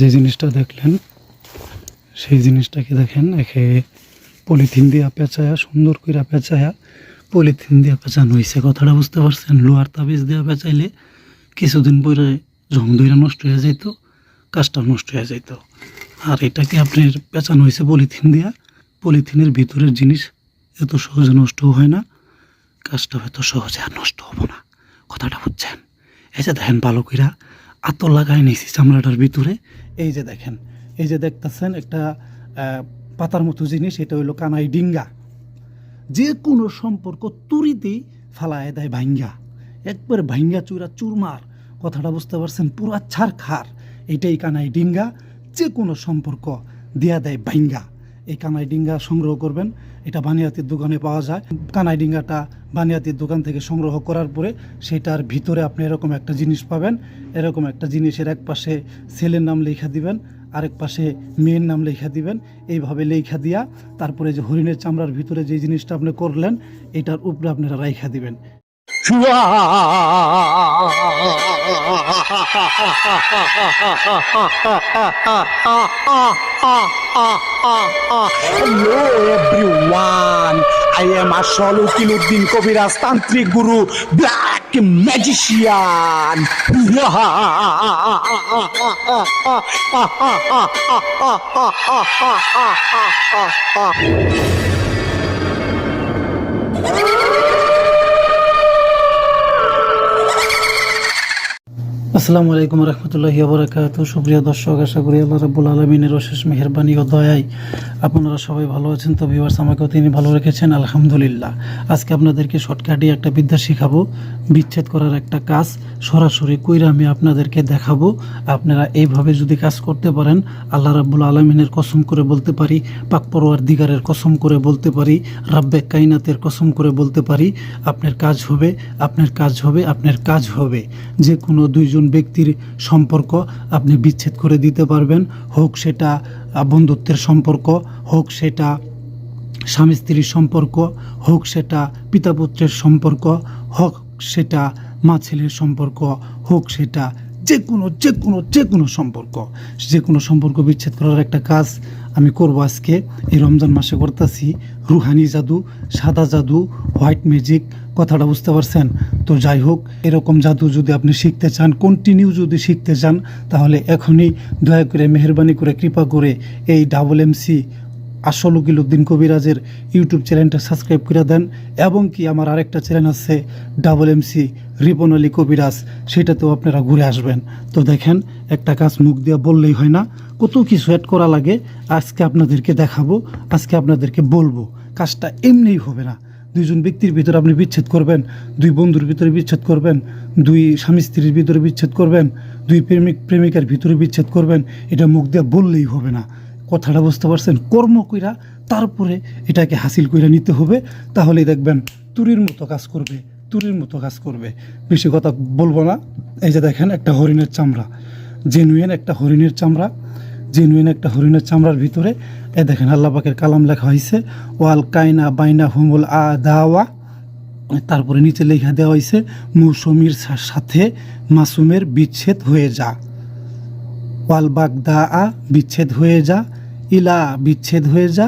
যে জিনিসটা দেখলেন সেই জিনিসটাকে দেখেন একে পলিথিন দিয়া পেঁচায়া সুন্দর করে পেঁচায়া পলিথিন দিয়া পেঁচানো হয়েছে। কথাটা বুঝতে পারছেন? লোহার তাবিজ দিয়া পেঁচাইলে কিছুদিন পরে জং ধইরা নষ্ট হয়ে যাইত, কাজটা নষ্ট হয়ে যাইত। আর এটাকে আপনার পেঁচানো হয়েছে পলিথিন দিয়া। পলিথিনের ভিতরের জিনিস এত সহজে নষ্ট হয় না, কাজটা হয়তো সহজে আর নষ্ট হবো না। কথাটা বুঝছেন? এই যে দেখেন ভালো কইরা আতর লাগাই নিয়েছি চামড়াটার ভিতরে। এই যে দেখেন, এই যে দেখতেছেন একটা পাতার মতো জিনিস, এটা হইলো কানাই ডিঙ্গা। যে কোনো সম্পর্ক তুরিতেই ফালায় দেয় ভাঙ্গা, একবার ভাঙ্গা চুরা চুরমার। কথাটা বুঝতে পারছেন? পুরা ছাড় খার। এইটাই কানাই ডিঙ্গা, যে কোনো সম্পর্ক দিয়া দেয় ভাঙ্গা। এই কানাই ডিঙ্গা সংগ্রহ করবেন, এটা বানিয়াতির দোকানে পাওয়া যায়। কানাই ডিঙ্গাটা বানিয়াতির দোকান থেকে সংগ্রহ করার পরে সেটার ভিতরে আপনি এরকম একটা জিনিস পাবেন। এরকম একটা জিনিসের এক পাশে ছেলের নাম লেখা দিবেন, আরেক পাশে মেয়ের নাম লেখা দিবেন। এইভাবে লেখা দিয়া তারপরে যে হরিণের চামড়ার ভিতরে যে জিনিসটা আপনি করলেন এটার উপরে আপনারা রাইখা দিবেন। Hello everyone, I am Ashol Ukiluddin Kobiraz Tantric Guru, Black Magician. আসসালামু আলাইকুম রহমতুল্লাহি ওয়া বারাকাতুহু। সুপ্রিয় দর্শক, আশা করি আল্লাহ রাব্বুল আলামিনের অশেষ মেহেরবানি ও দয়ায় আপনারা সবাই ভালো আছেন। তো ভিউয়ার্স, আমাকেও তিনি ভালো রেখেছেন, আলহামদুলিল্লাহ। আজকে আপনাদেরকে শর্টকাটে একটা বিদ্যা শিখাবো, বিচ্ছেদ করার একটা কাজ সরাসরি কইরা আমি আপনাদেরকে দেখাবো। আপনারা এইভাবে যদি কাজ করতে পারেন, আল্লাহ রাব্বুল আলামিনের কসম করে বলতে পারি, পাক পরওয়ারদিগারের কসম করে বলতে পারি, রাব্বে কায়নাতের কসম করে বলতে পারি, আপনার কাজ হবে, আপনার কাজ হবে, আপনার কাজ হবে। যে কোনো দুইজন ব্যক্তির সম্পর্ক আপনি বিচ্ছেদ করে দিতে পারবেন, হোক সেটা বন্ধুত্বের সম্পর্ক, হোক সেটা স্বামী স্ত্রীর সম্পর্ক, হোক সেটা পিতা পুত্রের সম্পর্ক, হোক সেটা মা ছেলের সম্পর্ক, হোক সেটা যে কোনো সম্পর্ক বিচ্ছেদ করার একটা কাজ আমি করব আজকে। এই রমজান মাসে করতেছি রুহানি জাদু, সাদা জাদু, হোয়াইট ম্যাজিক। কথাটা বুঝতে পারছেন? তো যাই হোক, এরকম জাদু যদি আপনি শিখতে চান, কন্টিনিউ যদি শিখতে চান, তাহলে এখনই দয়া করে মেহেরবানি করে কৃপা করে এই MC আসল উকিলউদ্দিন কবিরাজের ইউটিউব চ্যানেলটা সাবস্ক্রাইব করে দেন। এবং কি আমার আরেকটা চ্যানেল আছে MC রিপন আলী কবিরাজ, সেটাতেও আপনারা ঘুরে আসবেন। তো দেখেন, একটা কাজ মুখ দিয়ে বললেই হয় না, কত কিছু অ্যাড করা লাগে। আজকে আপনাদেরকে দেখাবো, আজকে আপনাদেরকে বলবো। কাজটা এমনিই হবে না। দুইজন ব্যক্তির ভিতরে আপনি বিচ্ছেদ করবেন, দুই বন্ধুর ভিতরে বিচ্ছেদ করবেন, দুই স্বামী স্ত্রীর ভিতরে বিচ্ছেদ করবেন, দুই প্রেমিক প্রেমিকার ভিতরে বিচ্ছেদ করবেন। এটা মুখ দিয়ে বললেই হবে না। কথাটা বুঝতে পারছেন? কর্ম কইরা তারপরে এটাকে হাসিল কইরা নিতে হবে, তাহলেই দেখবেন তুরির মতো কাজ করবে, তুরির মতো কাজ করবে। বেশি কথা বলবো না। এই যে দেখেন, একটা হরিণের চামড়া, জেনুইন একটা হরিণের চামড়া, জেনুইন একটা হরিণের চামড়ার ভিতরে এ দেখেন আল্লাহ পাকের কালাম লেখা হয়েছে, ওয়াল কায়না বাইনা হুমুল দাওয়া। তারপরে নিচে লেখা দেওয়া হয়েছে, মৌসুমীর সাথে মাসুমের বিচ্ছেদ হয়ে যা, ওয়াল বাগদা বিচ্ছেদ হয়ে যা, ইলা বিচ্ছেদ হয়ে যা,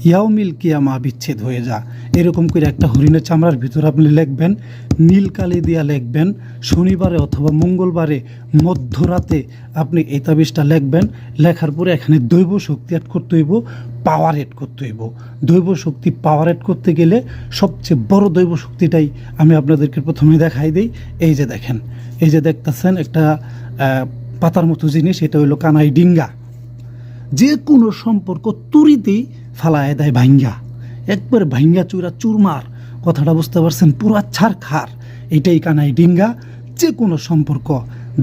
ইয়াউমিল কিয়ামা বিচ্ছেদ হয়ে যা। এরকম করে একটা হরিণের চামড়ার ভিতরে আপনি লিখবেন, নীল কালি দিয়া লিখবেন। শনিবারে অথবা মঙ্গলবারে মধ্যরাতে আপনি এই তাবিজটা লিখবেন। লেখার পরে এখানে দৈব শক্তি অ্যাড করতে হইব, পাওয়ার অ্যাড করতে হইব। দৈব শক্তি পাওয়ার অ্যাড করতে গেলে সবচেয়ে বড় দৈব শক্তিটাই আমি আপনাদেরকে প্রথমে দেখাই দিই। এই যে দেখেন, এই যে দেখতেছেন একটা পাতার মতো জিনিস, এটা হইলো কানাই ডিঙ্গা। যে কোনো সম্পর্ক তুরিতেই ফালায় দেয় ভাঙ্গা, একবার ভাঙ্গা চুরা চুরমার। কথাটা বুঝতে পারছেন? পুরা ছাড় খার। এটাই কানাই ডিঙ্গা, যে কোনো সম্পর্ক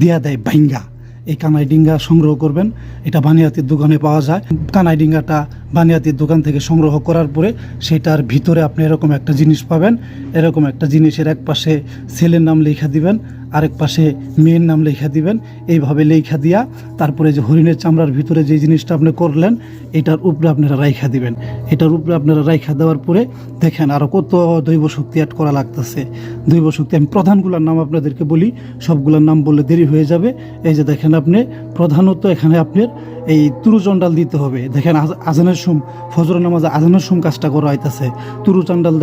দিয়া দেয় ভাঙ্গা। এই কানাই ডিঙ্গা সংগ্রহ করবেন, এটা বানিয়াতির দোকানে পাওয়া যায়। কানাই ডিঙ্গাটা বানিয়াতির দোকান থেকে সংগ্রহ করার পরে সেটার ভিতরে আপনি এরকম একটা জিনিস পাবেন। এরকম একটা জিনিসের এক পাশে ছেলের নাম লেখা দিবেন, আরেক পাশে মেয়ের নাম লেখা দিবেন। এইভাবে লেখা দিয়া তারপরে যে হরিণের চামড়ার ভিতরে যে জিনিসটা আপনি করলেন এটার উপরে আপনারা রাইখা দিবেন। এটার উপরে আপনারা রাইখা দেওয়ার পরে দেখেন আরও কত দৈব শক্তি অ্যাড করা লাগতেছে। দৈব শক্তি আমি প্রধানগুলোর নাম আপনাদেরকে বলি, সবগুলোর নাম বললে দেরি হয়ে যাবে। এই যে দেখেন আপনি প্রধানত এখানে আপনার এই তুরুচণ্ডাল দিতে হবে। দেখেন আজানের সোম, ফজর নামাজে আজানের সোম কাজটা করা হইতেছে, তুরুচণ্ডাল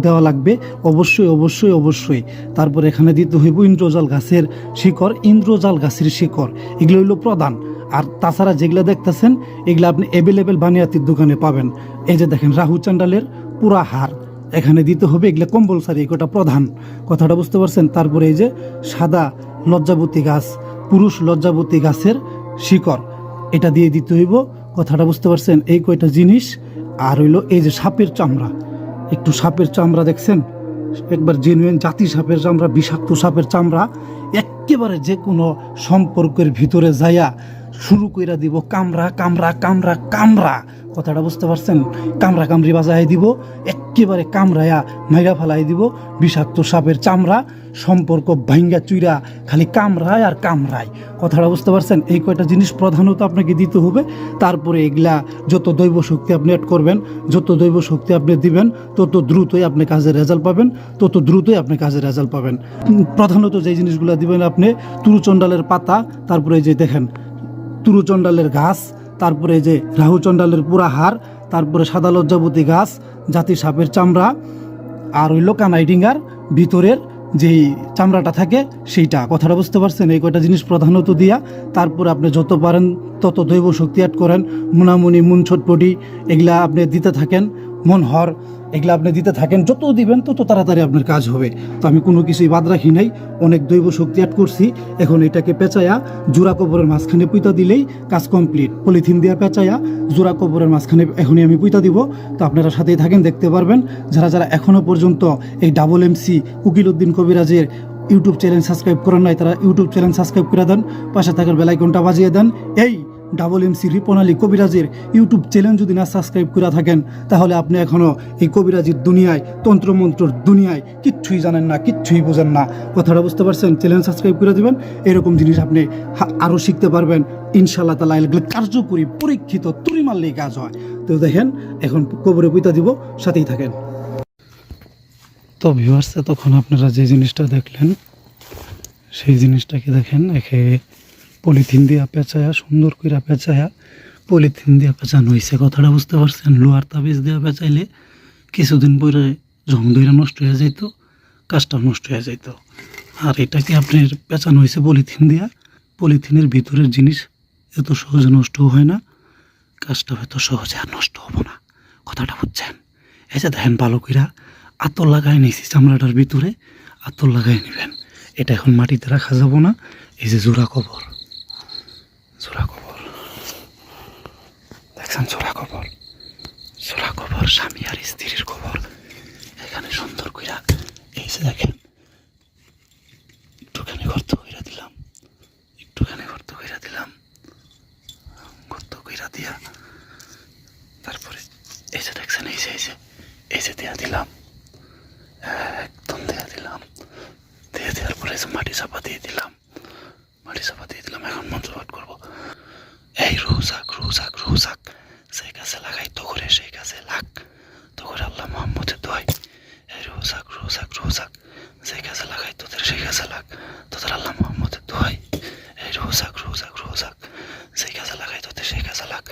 দেওয়া লাগবে অবশ্যই অবশ্যই অবশ্যই। তারপরে এখানে দিতে হইব ইন্দ্রজাল গাছের শিকড়, ইন্দ্রজাল গাছের শিকড়, এগুলো হইল প্রধান। আর তাছাড়া যেগুলো দেখতেছেন এগুলো আপনি অ্যাভেলেবেল বানিয়াতির দোকানে পাবেন। এই যে দেখেন রাহু চান্ডালের পুরা হার এখানে দিতে হবে, এগুলো কম্পালসারি, এটা প্রধান, কথাটা বুঝতে পারছেন। তারপরে এই যে সাদা লজ্জাবতী গাছ, পুরুষ লজ্জাবতী গাছের শিকড়, এটা দিয়ে দিতে হইব, কথাটা বুঝতে পারছেন। এই কয়টা জিনিস। আর হইলো এই যে সাপের চামড়া, একটু সাপের চামড়া দেখছেন, একবার জেনুইন জাতি সাপের চামড়া, বিষাক্ত সাপের চামড়া একেবারে যে কোনো সম্পর্কের ভিতরে যাইয়া শুরু কইরা দিব কামড়া কামড়া কামড়া কামড়া, কথাটা বুঝতে পারছেন। কামড়া কামড়ি বাজাই দিব, একেবারে কামড়ায়া মাইরা ফেলাই দিব। বিষাক্ত সাপের চামড়া, সম্পর্ক ভাঙ্গা চুইরা খালি কামড়ায় আর কামড়ায়, কথাটা বুঝতে পারছেন। এই কয়টা জিনিস প্রধানত আপনাকে দিতে হবে। তারপরে এগুলা যত দৈব শক্তি আপনি অ্যাড করবেন, যত দৈব শক্তি আপনি দিবেন, তত দ্রুতই আপনি কাজের রেজাল্ট পাবেন, তত দ্রুতই আপনি কাজের রেজাল্ট পাবেন। প্রধানত যে জিনিসগুলো দিবেন আপনি তুরুচণ্ডালের পাতা, তারপরে এই যে দেখেন তুরুচণ্ডালের গাছ, তারপরে যে রাহুচণ্ডালের পুরা হার, তারপরে সাদা লজ্জাবতী গাছ, জাতি সাপের চামড়া, আর হইল কানাইডিঙ্গার ভিতরের যেই চামড়াটা থাকে সেইটা, কথাটা বুঝতে পারছেন। এই কয়টা জিনিস প্রধানত দিয়া তারপর আপনি যত পারেন তত দৈব শক্তি অ্যাড করেন। মুনামুনি, মুন ছটপটি এগুলা আপনি দিতে থাকেন, মনহর এগুলা আপনি দিতে থাকেন, যত দিবেন তত তাড়াতাড়ি আপনার কাজ হবে। তো আমি কোনো কিছুই বাদ রাখি নাই, অনেক দৈব শক্তি অ্যাড করছি। এখন এটাকে পেঁচায়া জোড়া কবরের মাঝখানে পুঁতা দিলেই কাজ কমপ্লিট। পলিথিন দিয়ে পেঁচায়া জোড়া কবরের মাঝখানে এখনই আমি পুঁতা দিব। তো আপনারা সাথেই থাকেন, দেখতে পারবেন। যারা যারা এখনও পর্যন্ত এই ডাবল MC উকিল উদ্দিন কবিরাজের ইউটিউব চ্যানেল সাবস্ক্রাইব করেন নাই, তারা ইউটিউব চ্যানেল সাবস্ক্রাইব করে দেন, পাশে থাকার বেল আইকনটা বাজিয়ে দেন। এই ডাবল MC রিপন আলী কবিরাজের ইউটিউব চ্যানেল যদি না সাবস্ক্রাইব করে থাকেন তাহলে আপনি এখনও এই কবিরাজির দুনিয়ায়, তন্ত্রমন্ত্রর দুনিয়ায় কিচ্ছুই জানেন না, কিচ্ছুই বোঝেন না, কথাটা বুঝতে পারছেন। চ্যানেল সাবস্ক্রাইব করে দেবেন, এরকম জিনিস আপনি আরও শিখতে পারবেন ইনশাআল্লাহ তাআলা। এগুলো কার্যকরী, পরীক্ষিত, তুড়ি মারলেই কাজ হয়। তো দেখেন এখন কবরে পুঁতা দিব, সাথেই থাকেন। তো ভিউয়ার্স, তখন আপনারা যে জিনিসটা দেখলেন সেই জিনিসটাকে দেখেন, একে পলিথিন দিয়া পেঁচায়া, সুন্দর করে পেঁচায়া পলিথিন দিয়া পেঁচানো হয়েছে, কথাটা বুঝতে পারছেন। লোহার তাবিজ দিয়া পেঁচাইলে কিছুদিন পরে জং ধরে নষ্ট হয়ে যেত, কাজটা নষ্ট হয়ে যেত। আর এটাকে আপনার পেঁচানো হয়েছে পলিথিন দিয়া, পলিথিনের ভিতরের জিনিস এত সহজে নষ্ট হয় না, কাজটা হয়তো সহজে আর নষ্ট হবো না, কথাটা বুঝছেন। এই যে দেখেন ভালো কইরা আতর লাগাই নিয়েছি চামড়াটার ভিতরে, আতর লাগাই নেবেন। এটা এখন মাটিতে রাখা যাব না। এই যে জোড়া কবর, জোড়া কবর দেখছেন, জোড়া কবর, জোড়া কবর, স্বামী আর স্ত্রীর কবর। এখানে সুন্দর কইরা এই যে দেখেন একটুখানি গর্ত কইরা দিলাম, একটুখানি গর্ত কইরা দিলাম, গর্ত কইরা দিয়া তারপরে এই যে দেখছেন, এই যে এই যে দেয়া দিলাম, একদম দেয়া দিলাম, দিয়ে দেওয়ার পরে মাটি চাপা দিয়ে দিলাম, মাটি চাপা দিয়ে দিলাম। এখন মন্ত্র পাঠ করবো। এই রোজাক রোজাক রোজাক, সেই কাছে লাগাই তো করে, সেই কাছে লাগ তো করে আল্লাহ মোহাম্মদের দোয়াই। এই রোজাক রোজাক রোজাক, সেই কাছে লাগাই তোদের, সেই কাছে লাগ তোদের আল্লাহ মোহাম্মদের দোয়াই। এই রোজাক রোজাক রোজাক, সেই কাছে লাগাই তোদের, সেই কাছে লাগ